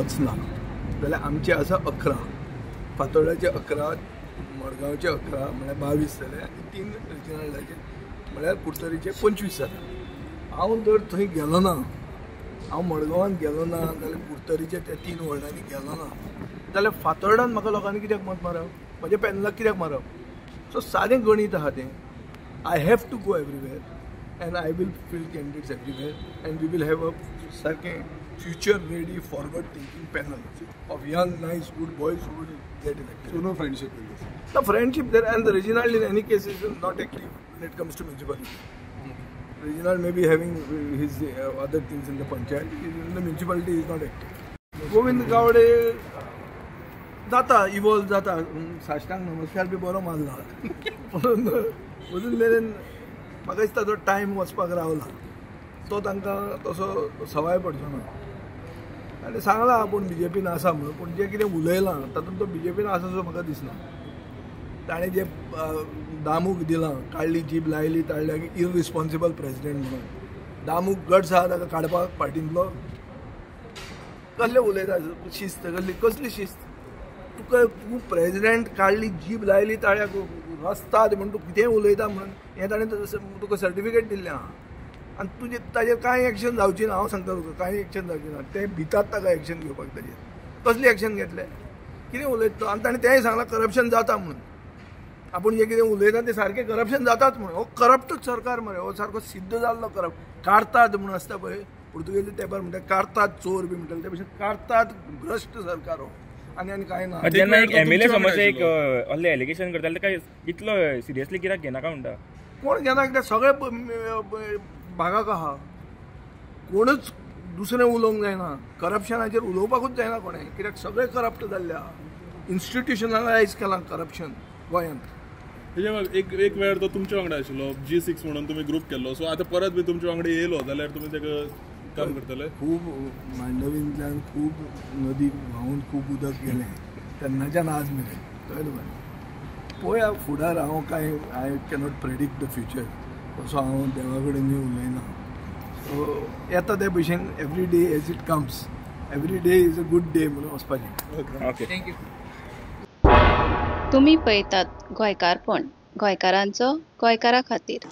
वचना जाल्यार आमचे आसा 11, फातोर्ड्याचे 11, मडगांवचे 11 म्हळ्यार 22 जाले आनी 3 रिजनलाचे म्हळ्यार कुडतरीचे 25 जाले। हांव जर थंय गेलो ना, हांव मडगांवान गेलो ना जाल्यार कुडतरीचे त्या 3 वॉर्डांनी गेलो ना जाल्यार फातोर्डान म्हाका लोकांनी कित्याक मत मारप, म्हज्या पॅनलाक कित्याक मारप? सो सादें गणीत आहा तें, I have to go everywhere and I will feel candidates everywhere and we will have a सारकें future ready forward thinking panel of young nice good boys who will get elected. So no friendship in this? No friendship there, and the Reginald in any case is not active when it comes to municipality. Reginald may be having his other things in the panchayat, in the municipality he is not active. Govind Gowde जाता evolve जाता, साश्टांग नमस्कार बी बरो मारला पूण अजून मेरेन म्हाका दिसता तो टायम वचपाक रावला, तो तांकां तसो सवाय पडचो ना। आनी सांगला आपूण बीजेपीन आसा म्हणून, पूण जें कितें उलयलां तातूंत तो बीजेपीन आसा असो म्हाका दिसना। ताणें जे दामूक दिलां, काडली जीब लायली ताळ्याक इररिस्पॉन्सिबल प्रेसिडेंट म्हणून, दामूक गट्स आहा ताका काडपाक पार्टींतलो, कसले उलयता शिस्त कसली शिस्त? तूं प्रेसिडेंट काडली जीब लायली ताळ्याक रस्तात म्हणून तूं कितेंय उलयता म्हणून हें ताणें तुका सर्टिफिकेट दिल्लें आहा आनी तुजें ताजेर कांय एक्शन जावची ना। हांव सांगता तुका कांय एक्शन जावची ना, ते भितात ताका एक्शन घेवपाक ताजेर, कसली एक्शन घेतले? कितें उलयता तो? आनी ताणें तेंय सांगलां करप्शन जाता म्हणून, आपूण जें कितें उलयता तें सारकें करप्शन जाताच म्हणून। हो करप्टूच सरकार मरे, हो सारको सिद्ध जाल्लो करप्ट। काडटात म्हणून आसता पळय, पुर्तुगेज तेंपार म्हणटा काडटात चोर बी म्हणटाले, ते भशेन काडटात भ्रश्ट सरकार हो, आनी कांय ना। जेन्ना एक एमएलए समज एक असले एलिगेशन करताले काय इतलो सिरियसली कित्याक घेनाका म्हणटा? कोण घेना? कित्याक सगळे भागाक आहा, कोणूच दुसरें उलोवंक जायना, करप्शनाचेर उलोवपाकूच जायना कोणें, कित्याक सगळे करप्ट जाल्ले आहा, इन्स्टिट्युशनलायज केलां करप्शन गोंयांत। एक वेळ तो तुमच्या वांगडा आशिल्लो G6 म्हणून तुमी ग्रुप केल्लो, सो आतां परत बी तुमच्या वांगडा येयलो जाल्यार तुमी तेका काम करतले? खूब मांडवींतल्यान खूब नदी व्हांवून खूब उदक गेलें तेन्नाच्यान आज मेरेन, कळ्ळें तुका? पळोवया फुडार, हांव कांय I cannot predict the future, तसो हांव देवा कडेन उलयना। सो येता ते भशेन every day as it comes, every day is a good day म्हणून वचपाचें। Okay, thank you. तुम्ही पळयतात गोंयकारपण, गोंयकारांचो गोंयकारा खातीर।